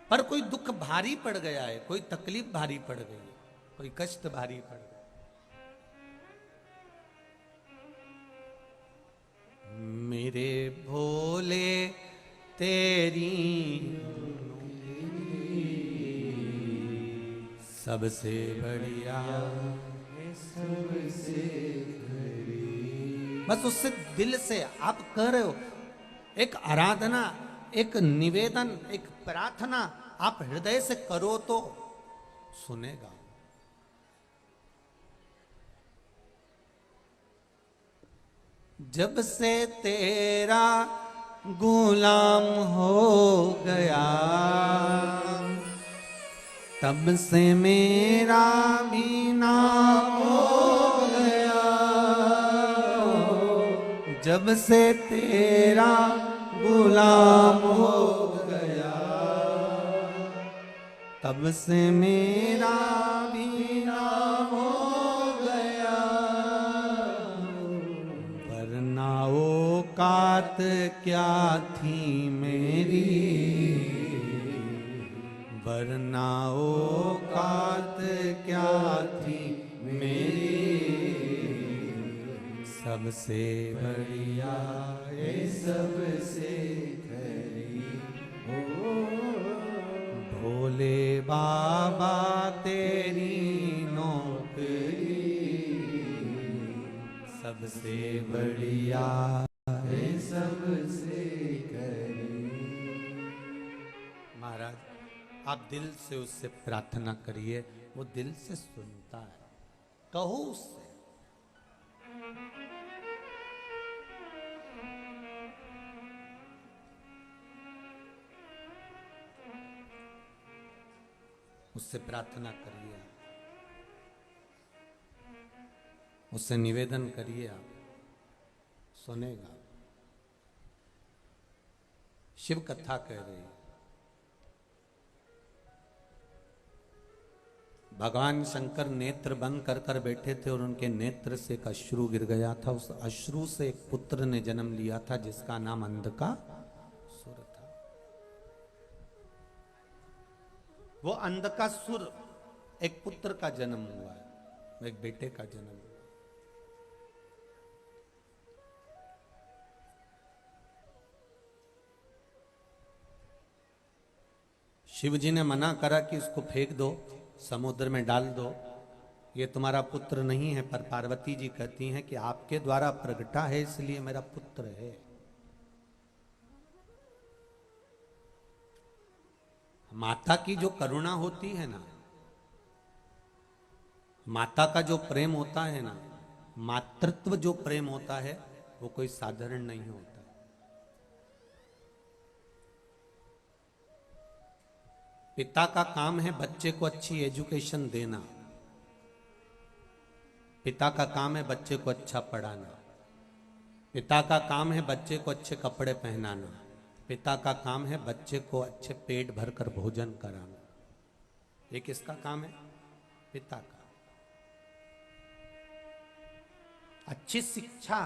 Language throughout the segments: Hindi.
पर कोई दुख भारी पड़ गया है, कोई तकलीफ भारी पड़ गई है, कोई कष्ट भारी पड़ गया। मेरे भोले तेरी सबसे बढ़िया, सबसे बस उससे दिल से आप कह रहे हो, एक आराधना, एक निवेदन, एक प्रार्थना आप हृदय से करो तो सुनेगा। जब से तेरा गुलाम हो गया, तब से मेरा भी नाम हो गया। जब से तेरा गुलाम हो गया, तब से मेरा भी नाम हो गया। वरना औकात क्या थी मेरी, वरना औकात क्या थी मेरी, सबसे बढ़िया ये सबसे खरी हो भोले बाबा तेरी नौकरी, सबसे बढ़िया ये सबसे खरी। महाराज आप दिल से उससे प्रार्थना करिए, वो दिल से सुनता है। कहो उससे, उससे प्रार्थना करिए, उससे निवेदन करिए, आप सुनेगा। शिव कथा कह रही है, भगवान शंकर नेत्र बंद कर कर बैठे थे और उनके नेत्र से एक अश्रु गिर गया था। उस अश्रु से एक पुत्र ने जन्म लिया था जिसका नाम अंधकासुर था। वो अंधकासुर एक पुत्र का जन्म हुआ है, एक बेटे का जन्म हुआ। शिव जी ने मना करा कि इसको फेंक दो, समुद्र में डाल दो, ये तुम्हारा पुत्र नहीं है। पर पार्वती जी कहती हैं कि आपके द्वारा प्रगटा है इसलिए मेरा पुत्र है। माता की जो करुणा होती है ना, माता का जो प्रेम होता है ना, मातृत्व जो प्रेम होता है वो कोई साधारण नहीं होता। पिता का काम है बच्चे को अच्छी एजुकेशन देना, पिता का काम है बच्चे को अच्छा पढ़ाना, पिता का काम है बच्चे को अच्छे कपड़े पहनाना, पिता का काम है बच्चे को अच्छे पेट भरकर भोजन कराना। ये किसका काम है? पिता का। अच्छी शिक्षा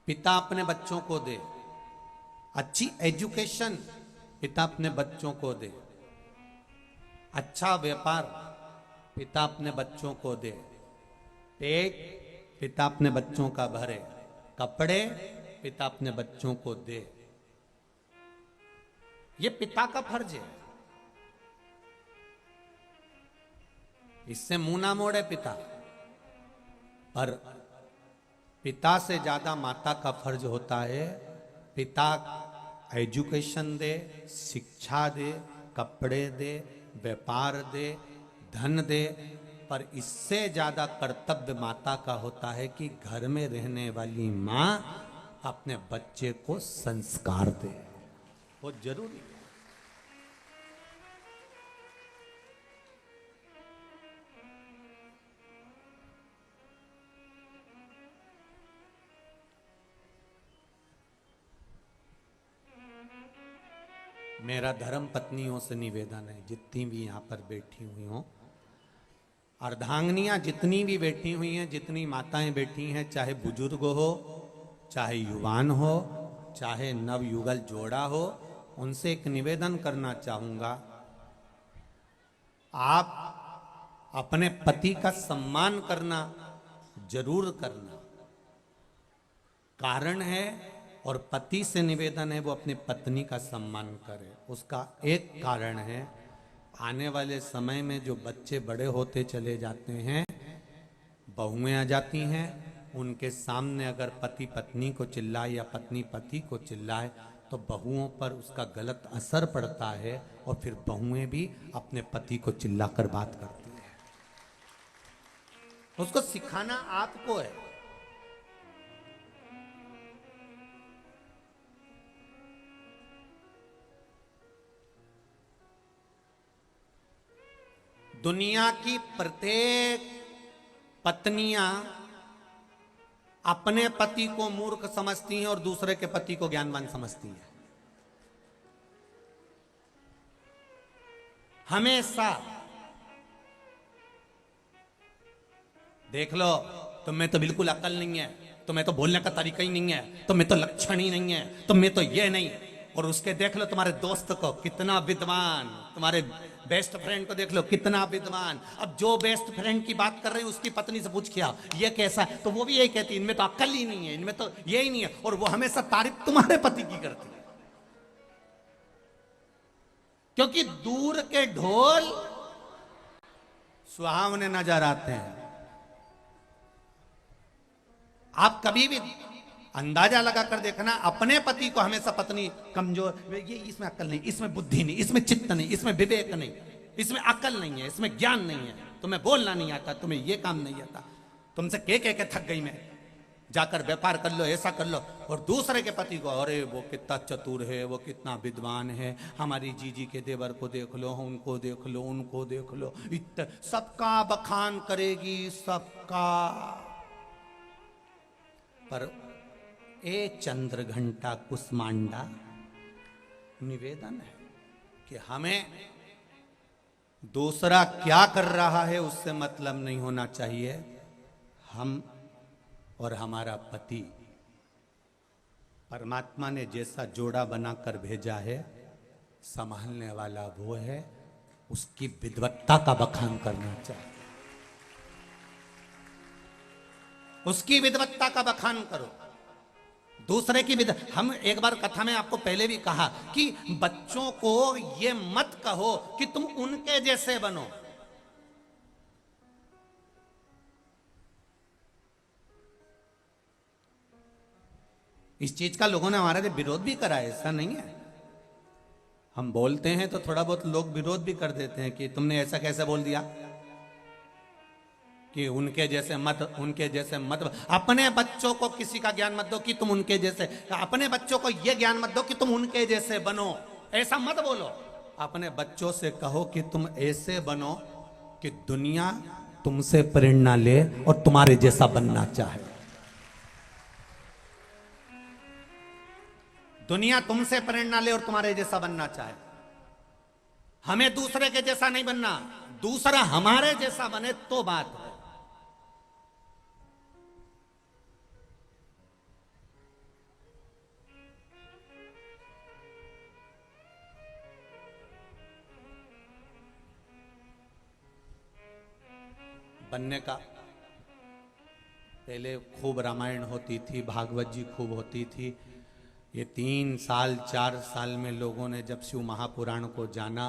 पिता अपने बच्चों को दे, अच्छी एजुकेशन पिता अपने बच्चों को दे, अच्छा व्यापार पिता अपने बच्चों को दे, पेट पिता अपने बच्चों का भरे, कपड़े पिता अपने बच्चों को दे। ये पिता का फर्ज है। इससे मुंह ना मोड़े पिता, पर पिता से ज्यादा माता का फर्ज होता है। पिता एजुकेशन दे, शिक्षा दे, कपड़े दे, व्यापार दे, धन दे, पर इससे ज्यादा कर्तव्य माता का होता है कि घर में रहने वाली माँ अपने बच्चे को संस्कार दे। बहुत जरूरी है। मेरा धर्म पत्नियों से निवेदन है, जितनी भी यहाँ पर बैठी हुई हों, अर्धांगिनियाँ जितनी भी बैठी हुई हैं, जितनी माताएं बैठी हैं, चाहे बुजुर्ग हो, चाहे युवान हो, चाहे नवयुगल जोड़ा हो, उनसे एक निवेदन करना चाहूंगा, आप अपने पति का सम्मान करना जरूर करना। कारण है, और पति से निवेदन है वो अपनी पत्नी का सम्मान करे। उसका एक कारण है, आने वाले समय में जो बच्चे बड़े होते चले जाते हैं, बहुएं आ जाती हैं, उनके सामने अगर पति पत्नी को चिल्लाए या पत्नी पति को चिल्लाए तो बहुओं पर उसका गलत असर पड़ता है, और फिर बहुएं भी अपने पति को चिल्लाकर बात करती हैं। उसको सिखाना आपको है। दुनिया की प्रत्येक पत्नियां अपने पति को मूर्ख समझती हैं और दूसरे के पति को ज्ञानवान समझती हैं। हमेशा देख लो, तुम्हें तो बिल्कुल अकल नहीं है, तुम्हें तो बोलने का तरीका ही नहीं है, तुम्हें तो लक्षण ही नहीं है, तुम्हें तो ये नहीं। और उसके देख लो तुम्हारे दोस्त को, कितना विद्वान, तुम्हारे बेस्ट फ्रेंड को देख लो कितना विद्वान। अब जो बेस्ट फ्रेंड की बात कर रहे हैं उसकी पत्नी से पूछ किया ये कैसा है, तो वो भी यही कहती है इनमें तो अक्ल ही नहीं है, इनमें तो ये ही नहीं है। और वो हमेशा तारीफ तुम्हारे पति की करती है, क्योंकि दूर के ढोल सुहावने नजर आते हैं। आप कभी भी अंदाजा लगाकर देखना, अपने पति को हमेशा पत्नी कमजोर, ये इसमें अक्ल नहीं, इसमें बुद्धि नहीं, इसमें चित्त नहीं, इसमें विवेक नहीं, इसमें अक्ल नहीं है, इसमें ज्ञान नहीं है, तुम्हें बोलना नहीं आता, तुम्हें ये काम नहीं आता, तुमसे कह के थक गई मैं, जाकर व्यापार कर लो, ऐसा कर लो। और दूसरे के पति को, अरे वो कितना चतुर है, वो कितना विद्वान है, हमारी जीजी के देवर को देख लो, उनको देख लो, उनको देख लो, सबका बखान करेगी, सबका। पर ए चंद्र घंटा कुसमांडा निवेदन है कि हमें दूसरा क्या कर रहा है उससे मतलब नहीं होना चाहिए। हम और हमारा पति, परमात्मा ने जैसा जोड़ा बनाकर भेजा है, संभालने वाला वो है, उसकी विद्वत्ता का बखान करना चाहिए, उसकी विद्वत्ता का बखान करो। दूसरे की हम एक बार कथा में आपको पहले भी कहा कि बच्चों को ये मत कहो कि तुम उनके जैसे बनो। इस चीज का लोगों ने हमारे लिए विरोध भी करा है, ऐसा नहीं है। हम बोलते हैं तो थोड़ा बहुत लोग विरोध भी कर देते हैं कि तुमने ऐसा कैसे बोल दिया, कि उनके जैसे मत, उनके जैसे मत। अपने बच्चों को किसी का ज्ञान मत दो कि तुम उनके जैसे, अपने बच्चों को यह ज्ञान मत दो कि तुम उनके जैसे बनो, ऐसा मत बोलो। अपने बच्चों से कहो कि तुम ऐसे बनो कि दुनिया तुमसे प्रेरणा ले और तुम्हारे जैसा बनना चाहे। दुनिया तुमसे प्रेरणा ले और तुम्हारे जैसा बनना चाहे। हमें दूसरे के जैसा नहीं बनना, दूसरा हमारे जैसा बने तो बात है। बनने का पहले खूब रामायण होती थी, भागवत जी खूब होती थी। ये 3 साल 4 साल में लोगों ने जब शिव महापुराण को जाना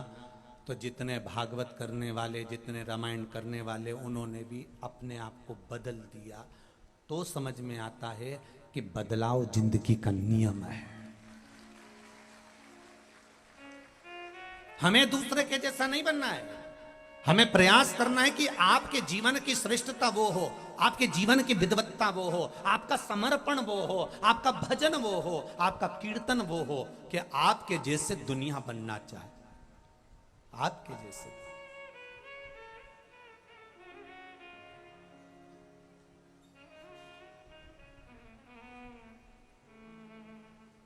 तो जितने भागवत करने वाले, जितने रामायण करने वाले, उन्होंने भी अपने आप को बदल दिया। तो समझ में आता है कि बदलाव जिंदगी का नियम है। हमें दूसरे के जैसा नहीं बनना है, हमें प्रयास करना है कि आपके जीवन की श्रेष्ठता वो हो, आपके जीवन की विद्वत्ता वो हो, आपका समर्पण वो हो, आपका भजन वो हो, आपका कीर्तन वो हो कि आपके जैसे दुनिया बनना चाहे, आपके जैसे।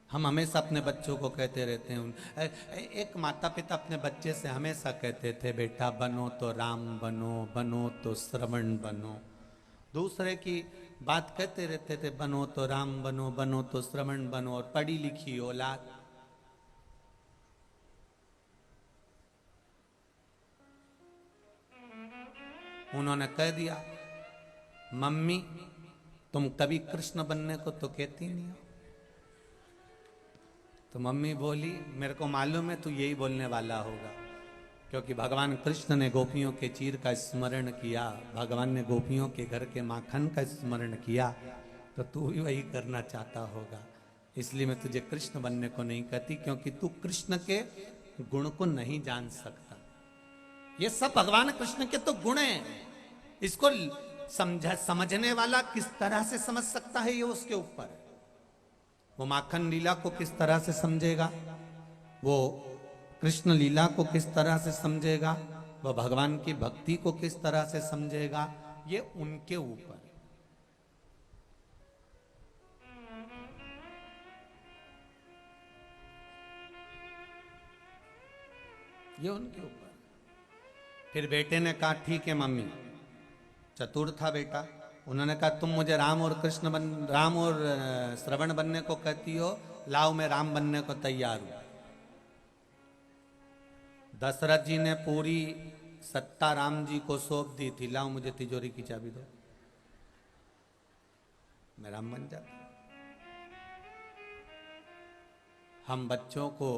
हम हमेशा अपने बच्चों को कहते रहते हैं, एक माता पिता अपने बच्चे से हमेशा कहते थे, बेटा बनो तो राम बनो, बनो तो श्रवण बनो। दूसरे की बात कहते रहते थे, बनो तो राम बनो, बनो तो श्रवण बनो। और पढ़ी लिखी औलाद उन्होंने कह दिया, मम्मी तुम कभी कृष्ण बनने को तो कहती नहीं हो। तो मम्मी बोली, मेरे को मालूम है तू यही बोलने वाला होगा, क्योंकि भगवान कृष्ण ने गोपियों के चीर का स्मरण किया, भगवान ने गोपियों के घर के माखन का स्मरण किया, तो तू भी वही करना चाहता होगा। इसलिए मैं तुझे कृष्ण बनने को नहीं कहती, क्योंकि तू कृष्ण के गुण को नहीं जान सकता। ये सब भगवान कृष्ण के तो गुण हैं, इसको समझने वाला किस तरह से समझ सकता है, ये उसके ऊपर है। वो माखन लीला को किस तरह से समझेगा, वो कृष्ण लीला को किस तरह से समझेगा, वो भगवान की भक्ति को किस तरह से समझेगा, ये उनके ऊपर है। ये उनके ऊपर। फिर बेटे ने कहा, ठीक है मम्मी, चतुर था बेटा, उन्होंने कहा तुम मुझे राम और श्रवण बनने को कहती हो, लाओ मैं राम बनने को तैयार हूं। दशरथ जी ने पूरी सत्ता राम जी को सौंप दी थी, लाओ मुझे तिजोरी की चाबी दो, मैं राम बन जाता। हम बच्चों को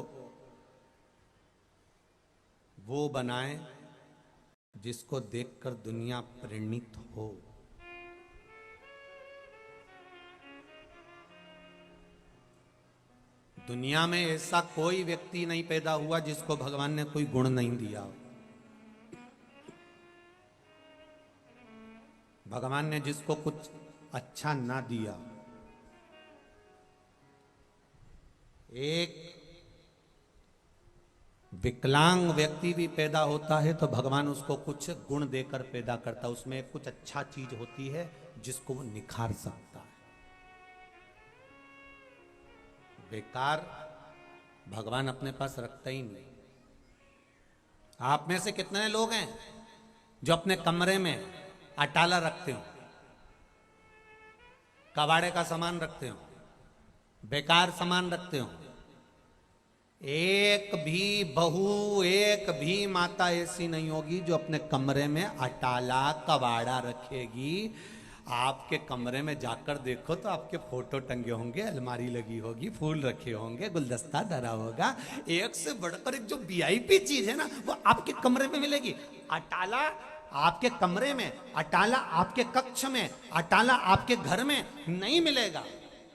वो बनाएं जिसको देखकर दुनिया प्रेरित हो। दुनिया में ऐसा कोई व्यक्ति नहीं पैदा हुआ जिसको भगवान ने कोई गुण नहीं दिया। भगवान ने जिसको कुछ अच्छा ना दिया, एक विकलांग व्यक्ति भी पैदा होता है तो भगवान उसको कुछ गुण देकर पैदा करता है, उसमें कुछ अच्छा चीज होती है जिसको वो निखार सकता है। बेकार भगवान अपने पास रखता ही नहीं। आप में से कितने लोग हैं जो अपने कमरे में अटाला रखते हो, कबाड़े का सामान रखते हो, बेकार सामान रखते हो? एक भी बहू, एक भी माता ऐसी नहीं होगी जो अपने कमरे में अटाला कबाड़ा रखेगी। आपके कमरे में जाकर देखो तो आपके फोटो टंगे होंगे, अलमारी लगी होगी, फूल रखे होंगे, गुलदस्ता धरा होगा, एक से बढ़कर एक जो वीआईपी चीज है ना वो आपके कमरे में मिलेगी। अटाला आपके कमरे में, अटाला आपके कक्ष में, अटाला आपके घर में नहीं मिलेगा।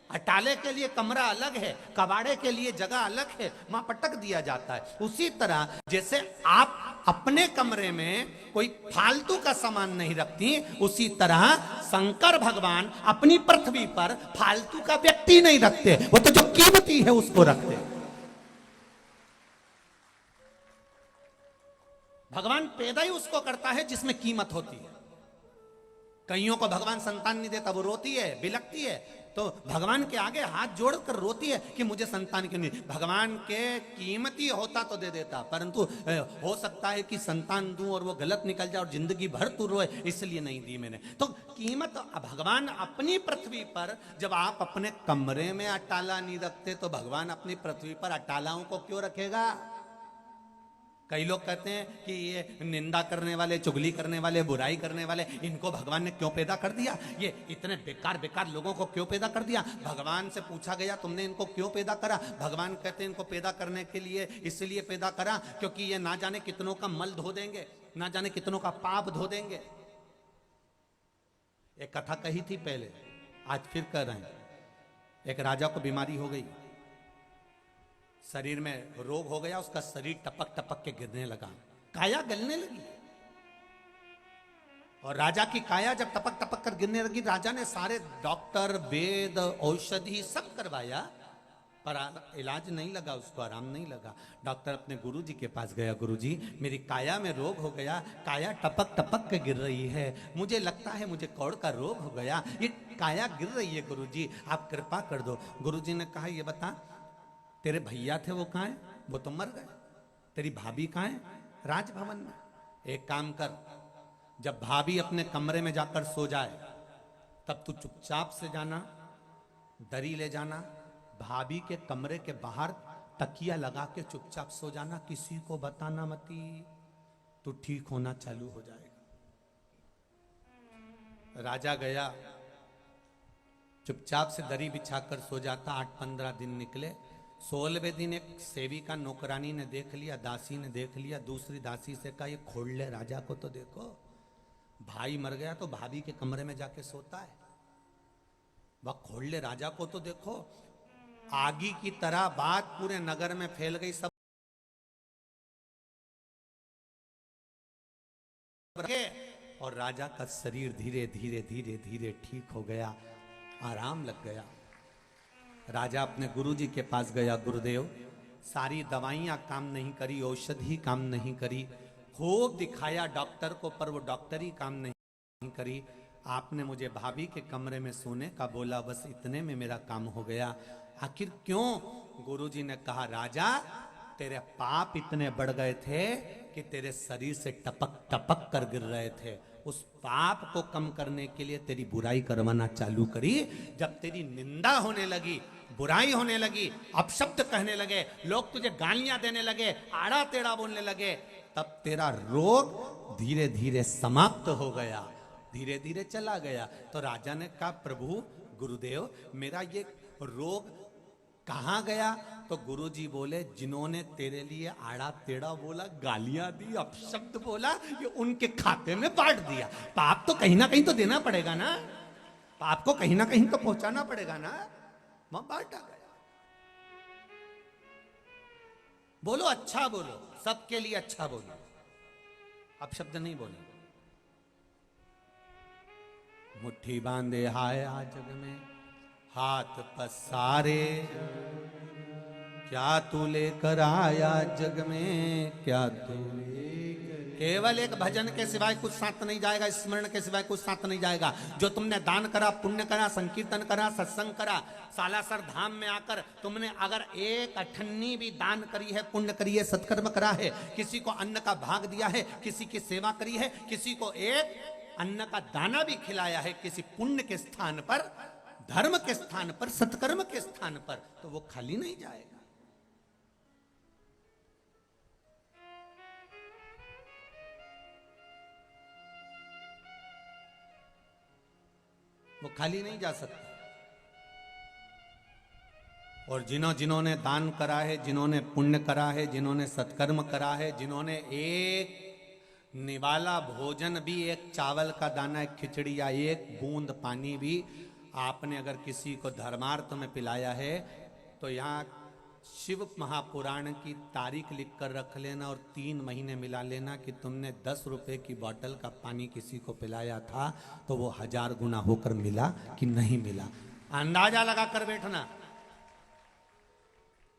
अटाले के लिए कमरा अलग है, कबाड़े के लिए जगह अलग है, वहां पटक दिया जाता है। उसी तरह जैसे आप अपने कमरे में कोई फालतू का सामान नहीं रखती, उसी तरह शंकर भगवान अपनी पृथ्वी पर फालतू का व्यक्ति नहीं रखते, वो तो जो कीमती है उसको रखते। भगवान पैदा ही उसको करता है जिसमें कीमत होती है। कईयों को भगवान संतान नहीं देता, वो रोती है, बिलकती है, तो भगवान के आगे हाथ जोड़कर रोती है कि मुझे संतान क्यों नहीं। भगवान के कीमती होता तो दे देता, परंतु हो सकता है कि संतान दूं और वो गलत निकल जाए और जिंदगी भर तू रोए, इसलिए नहीं दी मैंने। तो कीमत भगवान अपनी पृथ्वी पर, जब आप अपने कमरे में अटाला नहीं रखते तो भगवान अपनी पृथ्वी पर अटालाओं को क्यों रखेगा? कई लोग कहते हैं कि ये निंदा करने वाले, चुगली करने वाले, बुराई करने वाले, इनको भगवान ने क्यों पैदा कर दिया? ये इतने बेकार बेकार लोगों को क्यों पैदा कर दिया? भगवान से पूछा गया तुमने इनको क्यों पैदा करा? भगवान कहते हैं इनको पैदा करने के लिए इसलिए पैदा करा क्योंकि ये ना जाने कितनों का मल धो देंगे, ना जाने कितनों का पाप धो देंगे। एक कथा कही थी पहले, आज फिर कर रहे हैं। एक राजा को बीमारी हो गई, शरीर में रोग हो गया, उसका शरीर टपक टपक के गिरने लगा, काया गलने लगी। और राजा की काया जब टपक टपक कर गिरने लगी, राजा ने सारे डॉक्टर, वेद, औषधि सब करवाया, पर इलाज नहीं लगा, उसको आराम नहीं लगा। डॉक्टर अपने गुरुजी के पास गया, गुरुजी मेरी काया में रोग हो गया, काया टपक टपक के गिर रही है, मुझे लगता है मुझे कौड़ का रोग हो गया, ये काया गिर रही है, गुरुजी आप कृपा कर दो। गुरुजी ने कहा ये बता तेरे भैया थे वो कहाँ हैं? वो तो मर गए। तेरी भाभी कहाँ है? राजभवन में। एक काम कर, जब भाभी अपने कमरे में जाकर सो जाए तब तू चुपचाप से जाना, दरी ले जाना, भाभी के कमरे के बाहर तकिया लगा के चुपचाप सो जाना, किसी को बताना मती, तू ठीक होना चालू हो जाएगा। राजा गया, चुपचाप से दरी बिछाकर सो जाता। 8-15 दिन निकले। 16वें दिन एक सेविका नौकरानी ने देख लिया, दासी ने देख लिया। दूसरी दासी से कहा, ये खोल ले राजा को तो देखो, भाई मर गया तो भाभी के कमरे में जाके सोता है, वह खोल ले राजा को तो देखो। आगी की तरह बात पूरे नगर में फैल गई। सब और राजा का शरीर धीरे धीरे धीरे धीरे ठीक हो गया, आराम लग गया। राजा अपने गुरुजी के पास गया, गुरुदेव सारी दवाइयां काम नहीं करी, औषधि काम नहीं करी, खूब दिखाया डॉक्टर को, पर वो डॉक्टर ही काम नहीं करी। आपने मुझे भाभी के कमरे में सोने का बोला, बस इतने में मेरा काम हो गया। आखिर क्यों? गुरुजी ने कहा, राजा तेरे पाप इतने बढ़ गए थे कि तेरे शरीर से टपक टपक कर गिर रहे थे। उस पाप को कम करने के लिए तेरी बुराई करवाना चालू करी। जब तेरी निंदा होने लगी, बुराई होने लगी, अपशब्द कहने लगे, लोग तुझे गालियां देने लगे, आड़ा टेढ़ा बोलने लगे, तब तेरा रोग धीरे धीरे समाप्त हो गया, धीरे धीरे चला गया। तो राजा ने कहा, प्रभु गुरुदेव मेरा ये रोग कहाँ गया? तो गुरुजी बोले, जिन्होंने तेरे लिए आड़ा टेढ़ा बोला, गालियां दी, अपशब्द बोला, ये उनके खाते में बांट दिया। पाप तो कहीं ना कहीं तो देना पड़ेगा ना, पाप को कहीं ना कहीं तो पहुंचाना पड़ेगा ना, वहां बांटा गया। बोलो अच्छा बोलो, सबके लिए अच्छा बोलो, अपशब्द नहीं बोलो। मुट्ठी बांधे हाय आ जग में, हाथ पसारे, क्या तू लेकर आया जग में, क्या तू केवल एक भजन के सिवाय कुछ साथ नहीं जाएगा, स्मरण के सिवाय कुछ साथ नहीं जाएगा। जो तुमने दान करा, पुण्य करा, संकीर्तन करा, सत्संग करा, सालासर धाम में आकर तुमने अगर एक अठन्नी भी दान करी है, पुण्य करी है, सत्कर्म करा है, किसी को अन्न का भाग दिया है, किसी की सेवा करी है, किसी को एक अन्न का दाना भी खिलाया है, किसी पुण्य के स्थान पर, धर्म के स्थान पर, सत्कर्म के स्थान पर, तो वो खाली नहीं जाएगा। वो खाली नहीं जा सकता। और जिन्होंने दान करा है, जिन्होंने पुण्य करा है, जिन्होंने सत्कर्म करा है, जिन्होंने एक निवाला भोजन भी, एक चावल का दाना, एक खिचड़ी या एक बूंद पानी भी आपने अगर किसी को धर्मार्थ में पिलाया है, तो यहाँ शिव महापुराण की तारीख लिख कर रख लेना और 3 महीने मिला लेना कि तुमने 10 रुपए की बोतल का पानी किसी को पिलाया था, तो वो 1000 गुना होकर मिला कि नहीं मिला। अंदाजा लगा कर बैठना।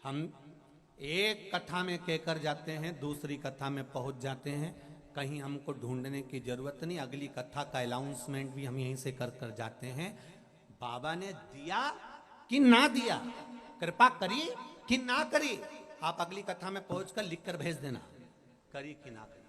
हम एक कथा में कहकर जाते हैं, दूसरी कथा में पहुंच जाते हैं, कहीं हमको ढूंढने की जरूरत नहीं। अगली कथा का अनाउंसमेंट भी हम यहीं से कर कर जाते हैं। बाबा ने दिया कि ना दिया, कृपा करी कि ना करी, आप अगली कथा में पहुंचकर लिख कर भेज देना, करी कि ना करी।